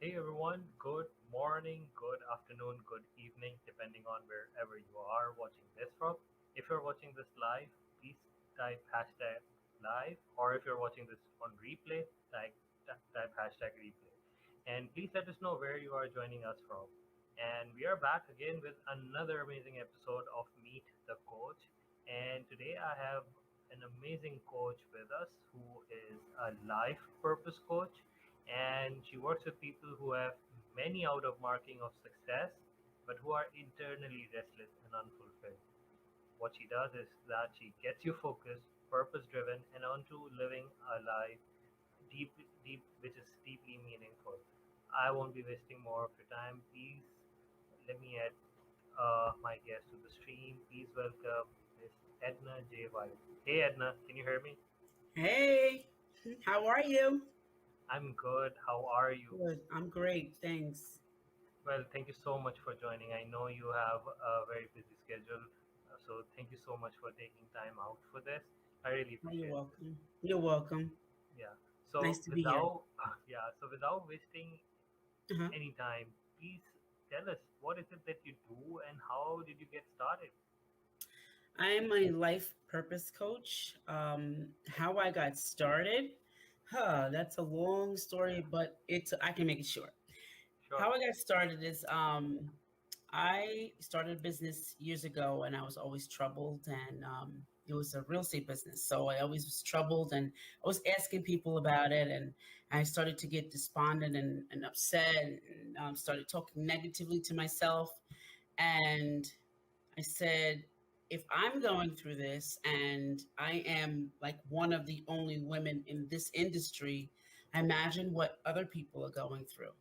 Hey everyone, good morning, good afternoon, good evening, depending on wherever you are watching this from. If you're watching this live, please type hashtag live, or if you're watching this on replay, type hashtag replay. And please let us know where you are joining us from. And we are back again with another amazing episode of Meet the Coach. And today I have an amazing coach with us who is a life purpose coach, and she works with people who have many out of marking of success but who are internally restless and unfulfilled. What she does is that she gets you focused, purpose driven, and onto living a life which is deeply meaningful. I won't be wasting more of your time. Please let me add my guest to the stream. Please welcome Miss Edna J. White. Hey Edna, can you hear me? Hey, how are you? I'm good. How are you? Good. I'm great. Thanks. Well, thank you so much for joining. I know you have a very busy schedule, so thank you so much for taking time out for this. I really Oh, you're appreciate this. welcome. You're welcome. Yeah. Nice So to be here. without without wasting Uh-huh. any time, please tell us what is it that you do and how did you get started? I'm a life purpose coach. How I got started, that's a long story, but I can make it short. Sure. How I got started is I started a business years ago, and I was always troubled, and it was a real estate business. So I always was troubled, and I was asking people about it, and I started to get despondent and upset, and started talking negatively to myself. And I said, if I'm going through this, and I am like one of the only women in this industry, I imagine what other people are going through.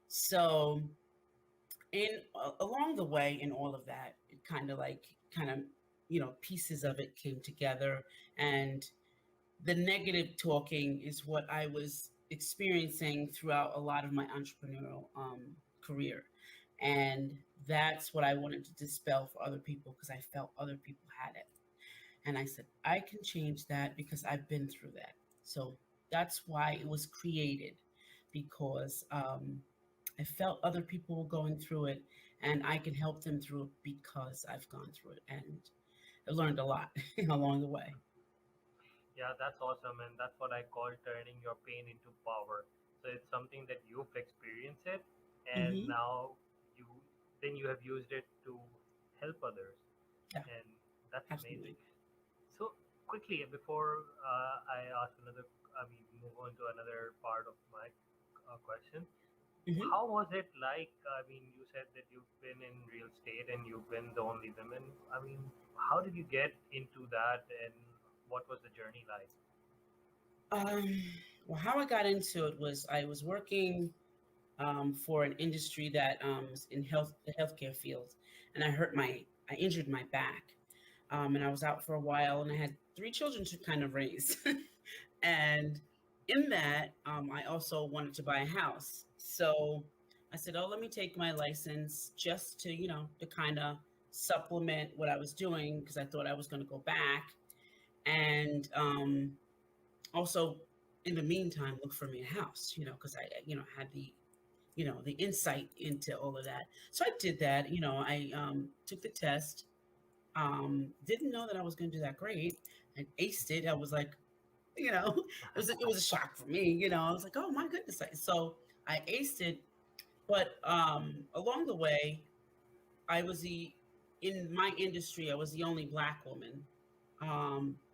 So along the way in all of that, it kind of pieces of it came together, and the negative talking is what I was experiencing throughout a lot of my entrepreneurial career, and that's what I wanted to dispel for other people because I felt other people had it. And I said, I can change that because I've been through that. So that's why it was created, because I felt other people were going through it, and I can help them through it because I've gone through it. And I learned a lot along the way. Yeah, that's awesome, and that's what I call turning your pain into power. So it's something that you've experienced it, and Hmm. now you then you have used it to help others, Yeah, and that's amazing. absolutely. So quickly before I ask move on to another part of my question. Hmm. How was it like? I mean, you said that you've been in real estate and you've been the only woman. I mean, how did you get into that, and what was the journey like? Um, well, how I got into it was I was working for an industry that is in the healthcare field, and I injured my back, and I was out for a while, and I had three children to kind of raise, and in that, I also wanted to buy a house, so I said, "Oh, let me take my license just to to kind of supplement what I was doing because I thought I was going to go back, and also." In the meantime, look for me a house, because I, had the insight into all of that. So I did that. I took the test. Didn't know that I was going to do that great. I aced it. I was like, it was a shock for me. I was like, oh my goodness. So I aced it, but along the way, I was the in my industry. I was the only Black woman,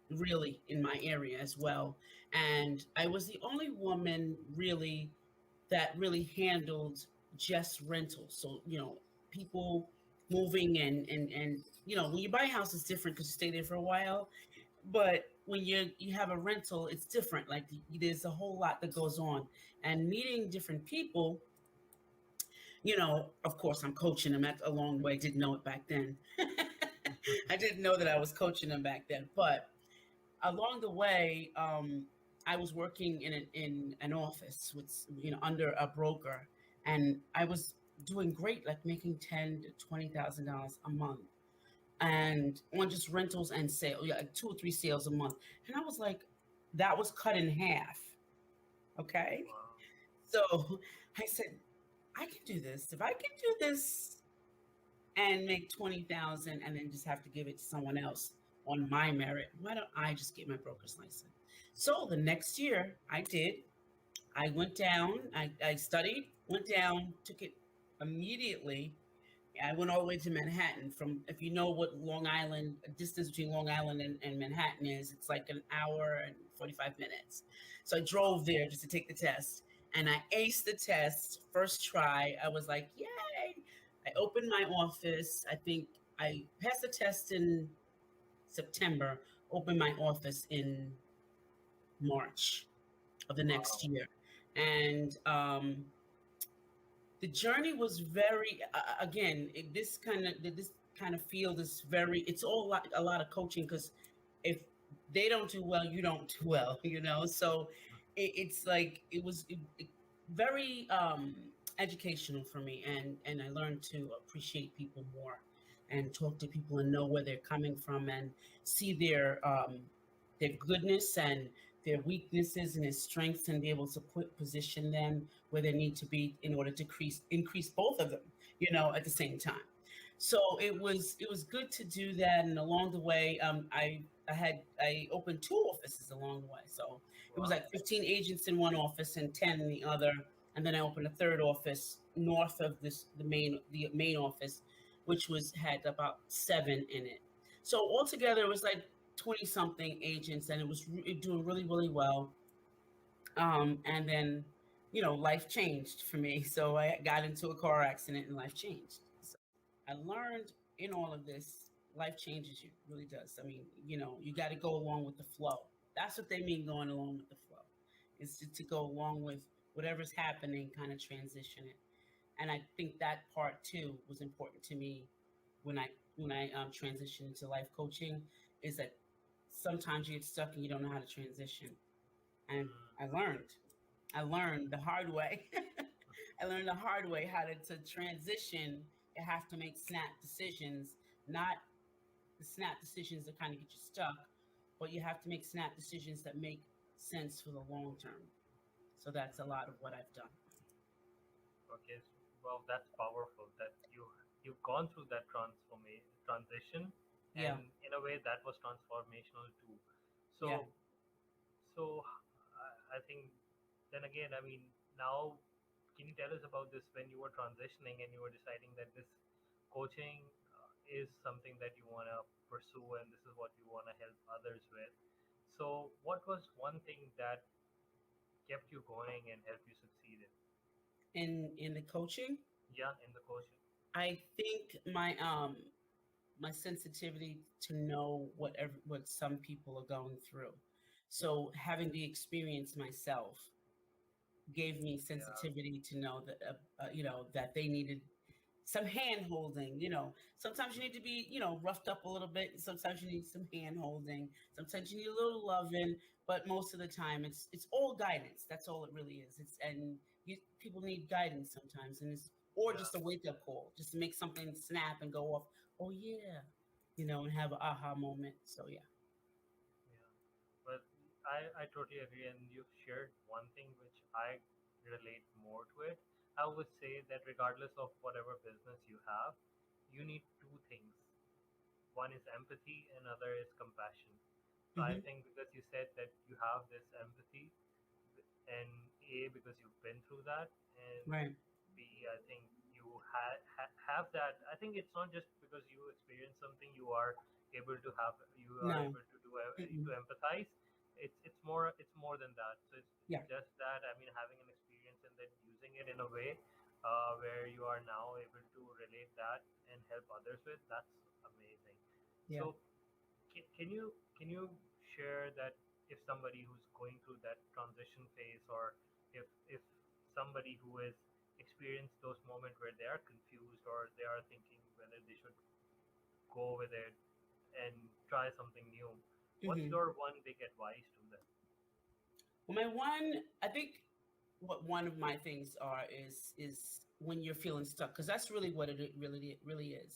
really in my area as well, and I was the only woman really that really handled just rentals. So, people moving and when you buy a house, it's different because you stay there for a while. But when you have a rental, it's different. Like there's a whole lot that goes on, and meeting different people. Of course, I'm coaching them. That's a long way. Didn't know it back then. I didn't know that I was coaching them back then, but along the way, I was working in an office with under a broker, and I was doing great, like making $10,000 to $20,000 a month, and on just rentals and sales, yeah, like 2 or 3 sales a month. And I was like, that was cut in half. Okay, Wow. so I said. I can do this. If I can do this and make 20,000 and then just have to give it to someone else on my merit, why don't I just get my broker's license? So the next year I did. I went down, I studied, went down, took it immediately. I went all the way to Manhattan. From, if you know what Long Island, distance between Long Island and Manhattan is, it's like an hour and 45 minutes. So I drove there just to take the test, and I aced the test first try. I was like, yay! I opened my office. I think I passed the test in September, opened my office in March of the next Wow. year. And the journey was very again this kind of field is very, it's all a lot of coaching, because if they don't do well, you don't do well, so it's like it very educational for me, and I learned to appreciate people more and talk to people and know where they're coming from and see their goodness and their weaknesses and their strengths, and be able to position them where they need to be in order to increase both of them, at the same time. So it was good to do that, and along the way, I opened two offices along the way. So it was Wow. like 15 agents in one office and 10 in the other, and then I opened a third office north of the main office, which was had about seven in it. So altogether, it was like 20 something agents, and it was doing really really well. And then, life changed for me. So I got into a car accident and life changed. So I learned in all of this, life changes you, really does. I mean, you got to go along with the flow. That's what they mean, going along with the flow, is to go along with whatever's happening, kind of transition it. And I think that part too was important to me when I transitioned into life coaching, is that sometimes you get stuck and you don't know how to transition. And Mm, I learned. I learned the hard way. I learned the hard way how to transition. You have to make snap decisions, not the snap decisions that kind of get you stuck, but you have to make snap decisions that make sense for the long term. So that's a lot of what I've done. okay. Well, that's powerful. That you've gone through that transition, Yeah, and in a way that was transformational too. yeah. So I think then again, I mean, now can you tell us about this when you were transitioning and you were deciding that this coaching is something that you want to pursue and this is what you want to help others with? So, what was one thing that kept you going and helped you succeed in? In the coaching, Yeah, in the coaching. I think my sensitivity to know what some people are going through. So having the experience myself gave me Yeah, sensitivity to know that that they needed some hand holding. Sometimes you need to be roughed up a little bit, and sometimes you need some hand holding, sometimes you need a little loving, but most of the time it's all guidance. That's all it really is. People need guidance sometimes, and it's or yeah, just a wake up call, just to make something snap and go off. Oh yeah, and have an aha moment. So yeah. yeah. But I totally agree, and you've shared one thing which I relate more to it. I would say that regardless of whatever business you have, you need two things. One is empathy, and other is compassion. So I Hmm. think because you said that you have this empathy, and A, because you've been through that, and Right. B, I think you have that. I think it's not just because you experience something, you are No. able to to Mm-mm. empathize. It's more than that. So it's Yeah. just that, I mean, having an experience and then using it in a way where you are now able to relate that and help others with, that's amazing. Yeah. So can you share that if somebody who's going through that transition phase, or if somebody who has experienced those moments where they are confused or they are thinking whether they should go with it and try something new, what's Hmm. your one big advice to them? Well, my one, I think, what one of my things are is when you're feeling stuck, because that's really what it really is.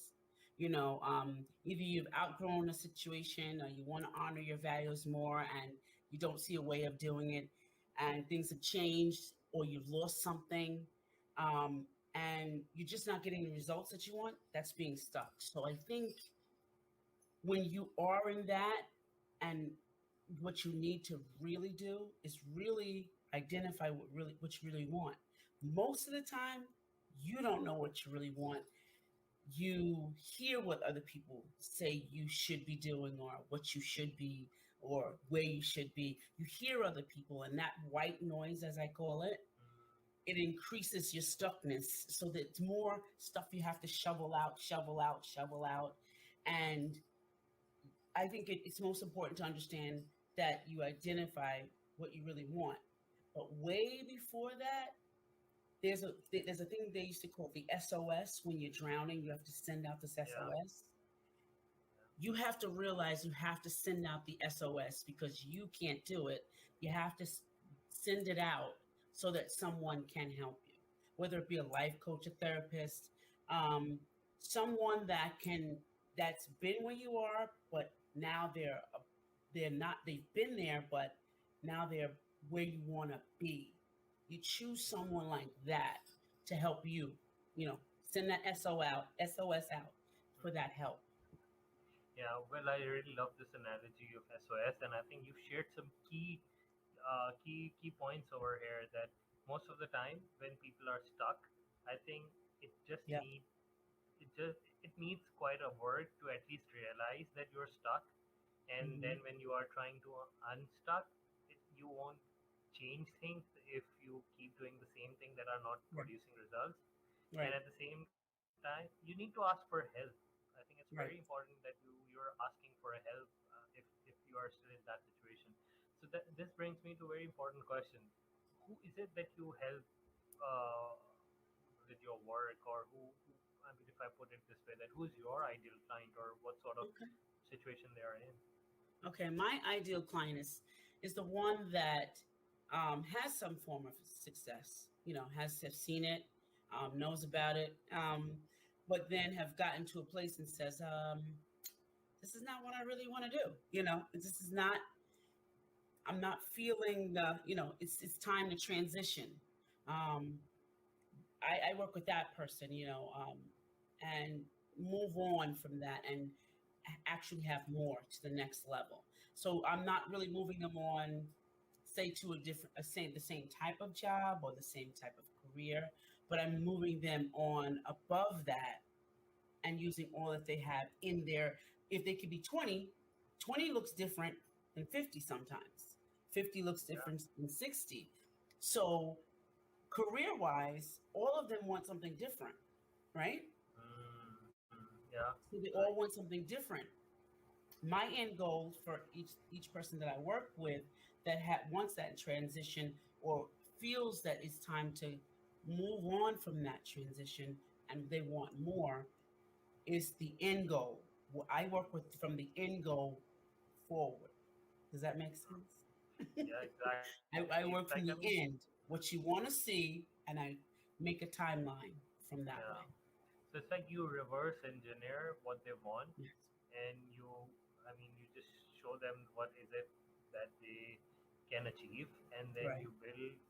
Either you've outgrown a situation, or you want to honor your values more, and you don't see a way of doing it, and things have changed, or you've lost something. and you're just not getting the results that you want, that's being stuck. So I think when you are in that, and what you need to really do is really identify what you really want. Most of the time, you don't know what you really want. You hear what other people say you should be doing, or what you should be, or where you should be. You hear other people, and that white noise, as I call it, Mm, it increases your stuckness, so that it's more stuff you have to shovel out, shovel out, shovel out. And I think it's most important to understand that you identify what you really want. But way before that, there's a thing they used to call the SOS. When you're drowning, you have to send out this yeah, SOS. You have to realize you have to send out the SOS, because you can't do it. You have to send it out so that someone can help you, whether it be a life coach, a therapist, um, someone that's been where you are, but now they're not. They've been there, but now they're where you want to be. You choose someone like that to help you. Send that SOS out for that mm. help. Yeah, well, I really love this analogy of SOS, and I think you've shared some key points over here. That most of the time when people are stuck, I think it just Yep. need it needs quite a work to at least realize that you're stuck, and Hmm. then when you are trying to unstuck, you won't change things if you keep doing the same thing that are not Right. producing results. And Right. at the same time, you need to ask for help. I think it's very Right. important that you're asking for a help if you are still in that situation. So this brings me to a very important question: who is it that you help uh, with your work, or who? I mean, if I put it this way, that who's your ideal client, or what sort of Okay. situation they are in? Okay. My ideal client is the one that has some form of success. Have seen it, knows about it, but then have gotten to a place and says, "This is not what I really want to do." This is not. I'm not feeling the. It's time to transition. Um, I work with that person, and move on from that, and actually have more to the next level. So I'm not really moving them on, say, to the same type of job or the same type of career, but I'm moving them on above that, and using all that they have in there. If they could be 20, 20 looks different than 50 sometimes. 50 looks Yeah. different than 60. So career wise, all of them want something different, right? Yeah. So they Right. all want something different. My end goal for each person that I work with that wants that transition, or feels that it's time to move on from that transition and they want more, is the end goal. I work with from the end goal forward. Does that make sense? Yeah. Exactly. It's like, I I work mean, from the end, what you want to see, and I make a timeline from that yeah. way. So it's like you reverse engineer what they want, Yes. and I mean, you just show them what is it that they can achieve, and then Right. you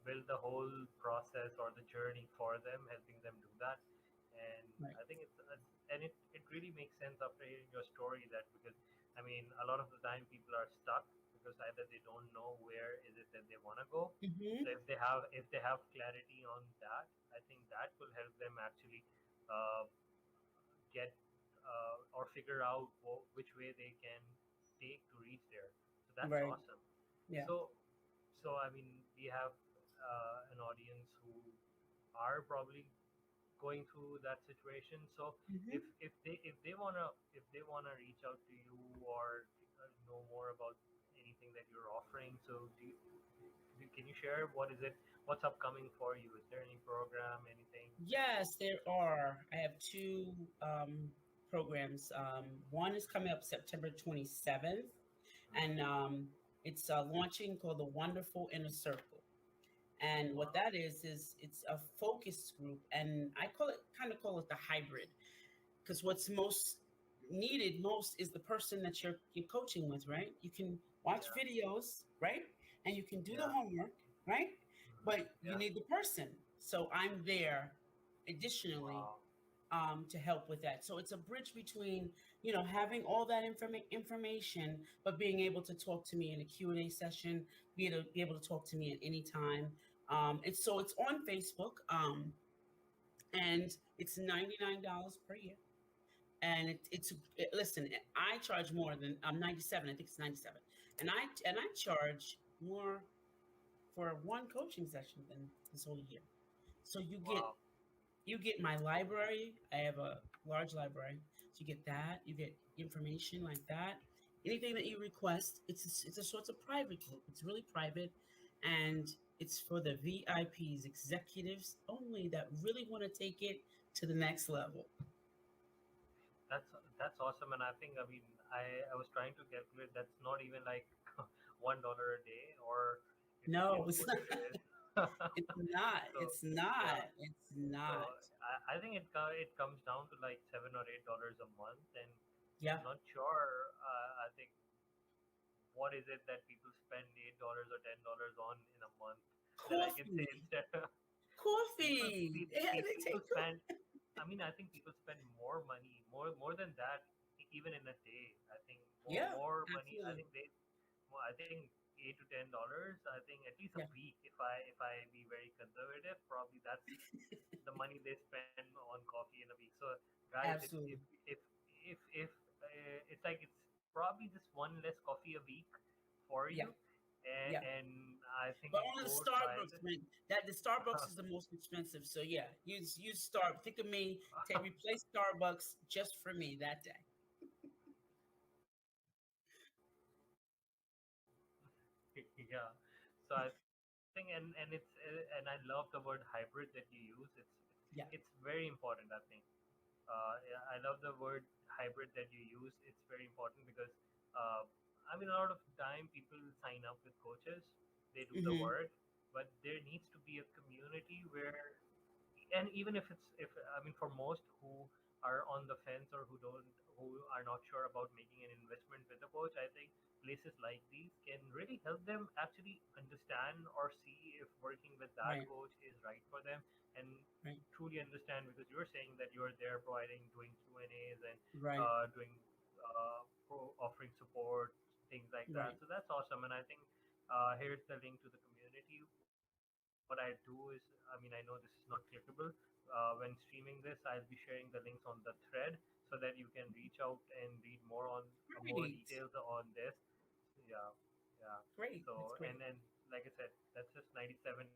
build the whole process or the journey for them, helping them do that. And Right. I think and it really makes sense after hearing your story, that because I mean, a lot of the time people are stuck because either they don't know where is it that they want to go. So Hmm. if they have clarity on that, I think that will help them actually uh, get or figure out which way they can take to reach there. So that's Right. awesome. Yeah. So, so I mean, we have an audience who are probably going through that situation. So Hmm. if they wanna reach out to you, or know more about anything that you're offering, so can you share what is it? What's upcoming for you? Is there any program, anything? Yes, there are. I have two programs. One is coming up September 27th, and Mm, it's launching, called the Wonderful Inner Circle. And what wow. that is it's a focus group, and I call it the hybrid, because what's most needed most is the person that you're coaching with, right? You can watch Yeah. videos, right? And you can do the Yeah. homework, right? Mm, But you yeah. need the person. So I'm there additionally, Wow. to help with that. So it's a bridge between, having all that information, but being able to talk to me in a Q&A session, be able to talk to me at any time. It's on Facebook, and it's $99 per year. And listen, I charge more than, I'm 97. I think it's 97, and I charge more for one coaching session than this whole year. So Wow. you get my library. I have a large library. So you get that. You get information like that. Anything that you request, it's a sort of private group. It's really private, and it's for the VIPs, executives only, that really want to take it to the next level. That's that's awesome, and I mean, I was trying to calculate. That's not even like $1 a day, or if No, it's what not. it is. It's not. So It's not. yeah, It's so not. I think it comes down to like $7 or $8 a month, and Yeah. I'm not sure. I think what is it that people spend $8 or $10 on in a month? That I can say Coffee. instead. Coffee. Yeah, they People take spend. I mean, I think people spend more money, more than that, even in a day. I think Yeah, more money. I absolutely. think well, I think $8 to $10. I think at least a Yeah, week. If I be very conservative, probably that's the money they spend on coffee in a week. So guys, absolutely. if it's like it's probably just one less coffee a week for Yeah, you, yeah. and I think But only the go try Starbucks, this. man. That the Starbucks is the most expensive. So yeah, you start. Think of me. Take replace Starbucks just for me that day. Yeah. So I think and I love the word hybrid that you use. It's Yeah. very important. I think. Yeah, I love the word hybrid that you use. It's very important because uh, I mean a lot of time people sign up with coaches, they do the Mm-hmm. work, but there needs to be a community where, and even if I mean for most who are on the fence or who are not sure about making an investment with a coach, I think places like these can really help them actually understand or see if working with that Right. coach is right for them, and Right. truly understand, because you're saying that you're there providing, doing Q&As, and Right. doing offering support, things like that. Right. So that's awesome, and I think here's the link to the community. What I do is, I mean, I know this is not clickable. When streaming this, I'll be sharing the links on the thread so that you can reach out and read more details Great. on this. Yeah, yeah. Great. So That's great. and like I said, that's just $97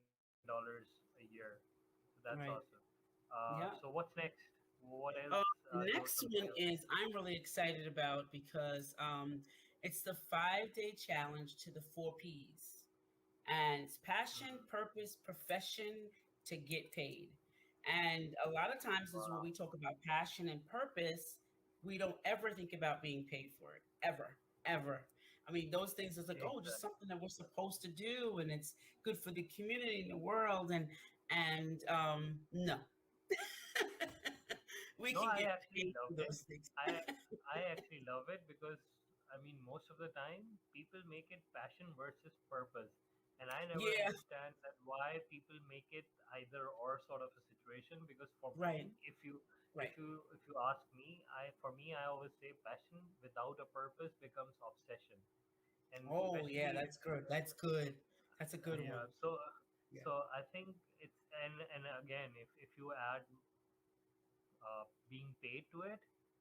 a year. So that's awesome. Right. So Yeah. what's next? What else The you want from next me? one is I'm really excited about because it's the 5-day challenge to the 4 P's. And it's passion, Mhm. purpose, profession to get paid. And a lot of times is when Wow. we talk about passion and purpose, we don't ever think about being paid for it. Ever. Ever. I mean, those things is like, oh, just Exactly. something that we're supposed to do, and it's good for the community and the world, and no. We No, can I get actually paid love for it. those things. I actually love it because I mean most of the time people make it passion versus purpose. And I never Yeah, understand that why people make it either or sort of a situation, because for right, me, right. if you ask me, I always say passion without a purpose becomes obsession. And Oh, yeah, especially that's good. That's good. That's a good yeah, one. Yeah. so I think it's, and again, if you add being paid to it,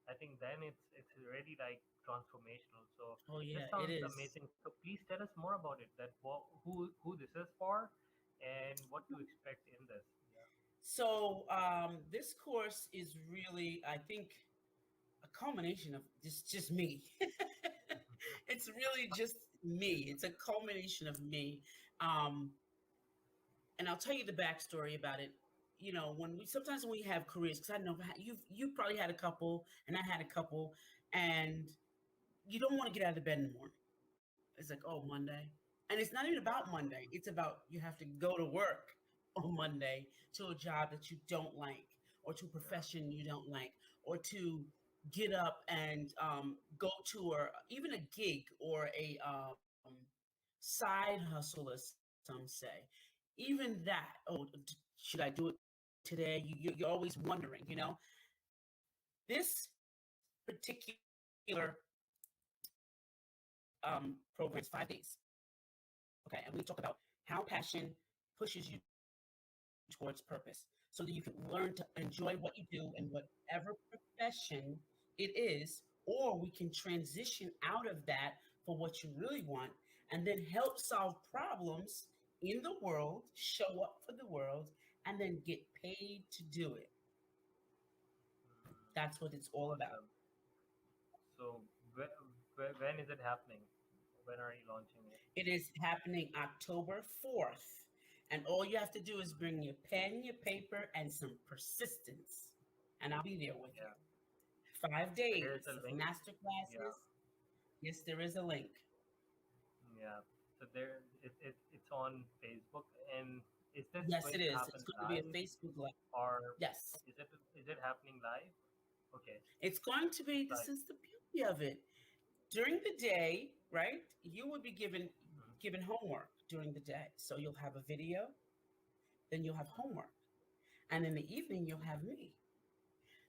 I think then it's really like transformational. So Oh, this yeah, it sounds is. amazing. So please tell us more about it. That who this is for, and what to expect in this. Yeah. So, this course is really, I think, a culmination of just me. It's really just me. It's a culmination of me. Um, and I'll tell you the backstory about it. When we sometimes when we have careers, because I know you've probably had a couple, and I had a couple, and you don't want to get out of the bed in the morning. It's like, oh, Monday. And it's not even about Monday. It's about you have to go to work on Monday to a job that you don't like, or to a Yeah. profession you don't like, or to get up and go to, or even a gig, or a side hustle, as some say. Even that, oh, should I do it? today. You're always wondering, this particular program is 5 days. Okay, and we talk about how passion pushes you towards purpose so that you can learn to enjoy what you do in whatever profession it is, or we can transition out of that for what you really want and then help solve problems in the world, show up for the world, and then get paid to do it. Mm, That's what it's all about. awesome. So when is it happening? When are you launching it? It is happening October 4th. And all you have to do is bring your pen, your paper, and some persistence. And I'll be there with you. Yeah. Five So here's days a of link. master Yeah. classes. Yes, there is a link. Yeah. So it's on Facebook. And is this Yes, going it to is. happen It's going to be a live, Facebook Live. or Yes. is it happening live? Okay. It's going to be, this Live. is the beauty of it. During the day, right, you will be Mhm, given homework during the day. So you'll have a video, then you'll have mhm. homework. And in the evening, you'll have me.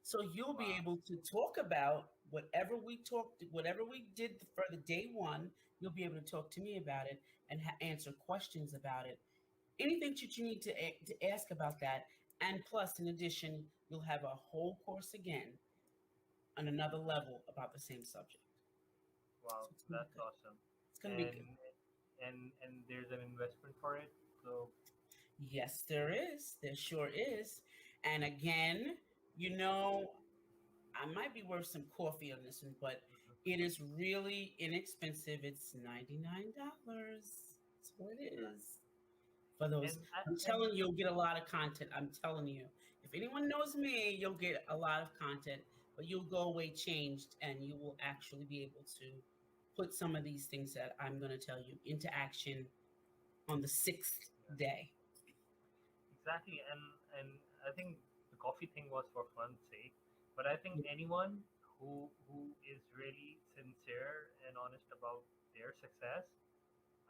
So you'll be Wow. able to talk about whatever we did for the day one. You'll be able to talk to me about it and answer questions about it. Anything that you need to ask about that. And plus, in addition, you'll have a whole course again on another level about the same subject. Wow. So it's going to be That's good. awesome. It's going to be good. And there's an investment for it. So Yes, there is. There sure is. And again, you know, I might be worth some coffee on this one, but mhm, it is really inexpensive. It's $99. That's what it nice. is. For those, I'm And telling you, you'll get a lot of content. I'm telling you. If anyone knows me, you'll get a lot of content, but you'll go away changed and you will actually be able to put some of these things that I'm going to tell you into action on the sixth yeah, day. exactly. And I think the coffee thing was for fun's sake, but I think anyone who is really sincere and honest about their success,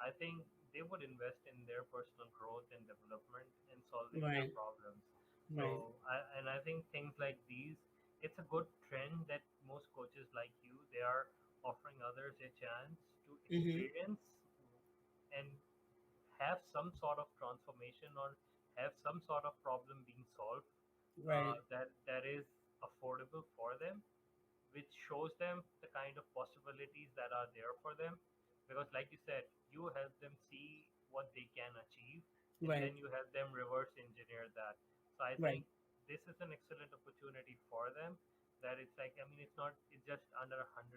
I think they would invest in their personal growth and development and solving their Right, problems. right. So I think things like these, it's a good trend that most coaches like you, they are offering others a chance to Mm-hmm. experience and have some sort of transformation or have some sort of problem being solved, Right, that is affordable for them, which shows them the kind of possibilities that are there for them. Because, like you said, you help them see what they can achieve, and right, then you help them reverse engineer that. So, I right. think this is an excellent opportunity for them. That it's like, I mean, it's just under $100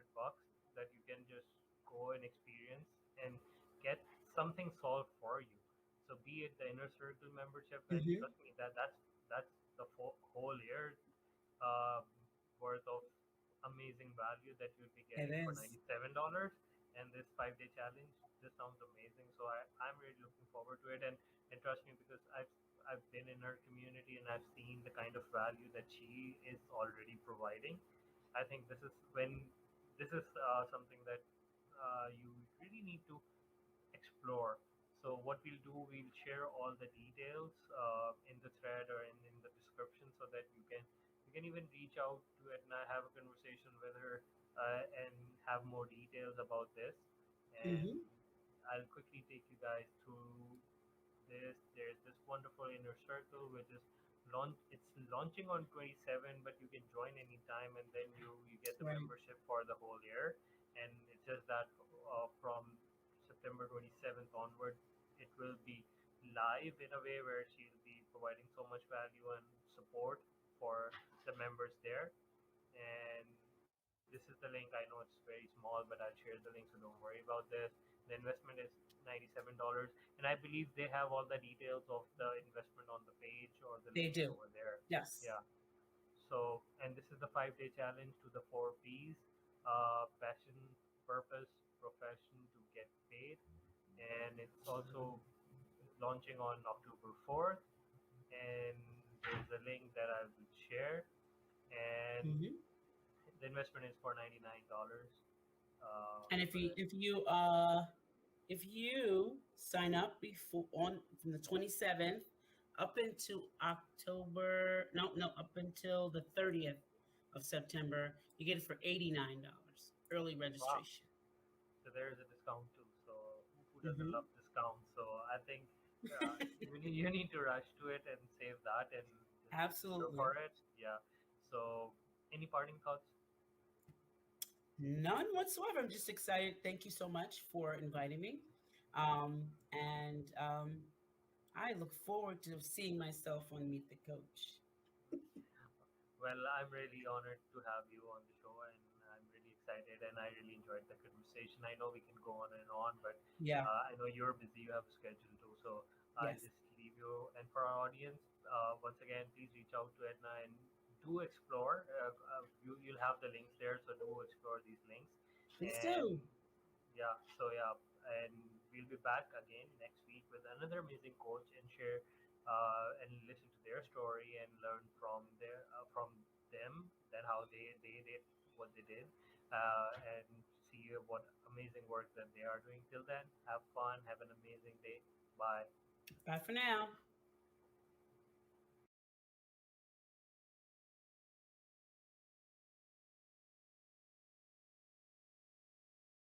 that you can just go and experience and get something solved for you. So, be it the inner circle membership, and Mm-hmm. trust me, that's the whole year uh, worth of amazing value that you'll be It getting for is. $97. And this 5 day challenge just sounds amazing. So I'm really looking forward to it. And trust me, because I've been in her community and I've seen the kind of value that she is already providing. I think this is something that you really need to explore. So what we'll do, we'll share all the details in the thread or in the description, so that you can even reach out to it and have a conversation with her, and have more details about this. And Mm-hmm. I'll quickly take you guys through this. There's this wonderful inner circle which is it's launching on 27, but you can join anytime, and then you get the Right. membership for the whole year. And it's just that from September 27th onward, it will be live in a way where she'll be providing so much value and support for the members there. And this is the link. I know it's very small, but I'll share the link, so don't worry about this. The investment is $97, and I believe they have all the details of the investment on the page or the They link do. over there. Yes. Yeah. So, and this is the 5 day challenge to the 4 P's: passion, purpose, profession to get paid. And it's also launching on October 4th. And there's a link that I will share. And Mm-hmm. the investment is for $99 And if for you this. if you sign up before on from the 27th up into October. No, no, up until the 30th of September. You get it for $89 early Wow. registration. So there is a discount too. So who doesn't Hmm. love discounts? So I think you need to rush to it and save that and just register Absolutely. for it. Yeah. So any parting thoughts? None whatsoever. I'm just excited. Thank you so much for inviting me. And I look forward to seeing myself on Meet the Coach. Well, I'm really honored to have you on the show, and I'm really excited, and I really enjoyed the conversation. I know we can go on and on, but Yeah. I know you're busy, you have a schedule too, so I'll Yes. just leave you. And for our audience, once again, please reach out to Edna and do explore. You'll have the links there, so do explore these links. Please And do. yeah, and we'll be back again next week with another amazing coach and share and listen to their story and learn from them that how they did what they did and see what amazing work that they are doing. Till then, have fun, have an amazing day. Bye. Bye for now.